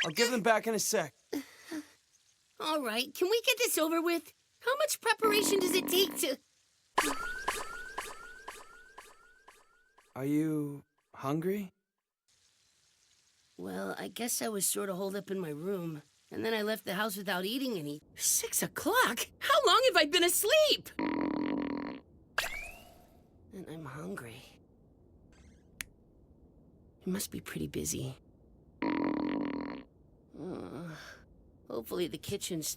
I'll give them back in a sec. All right, can we get this over with? How much preparation does it take to... Are you hungry? Well, I guess I was sort of holed up in my room. And then I left the house without eating any. 6 o'clock? How long have I been asleep? And I'm hungry. It must be pretty busy. Hopefully the kitchen's stocked.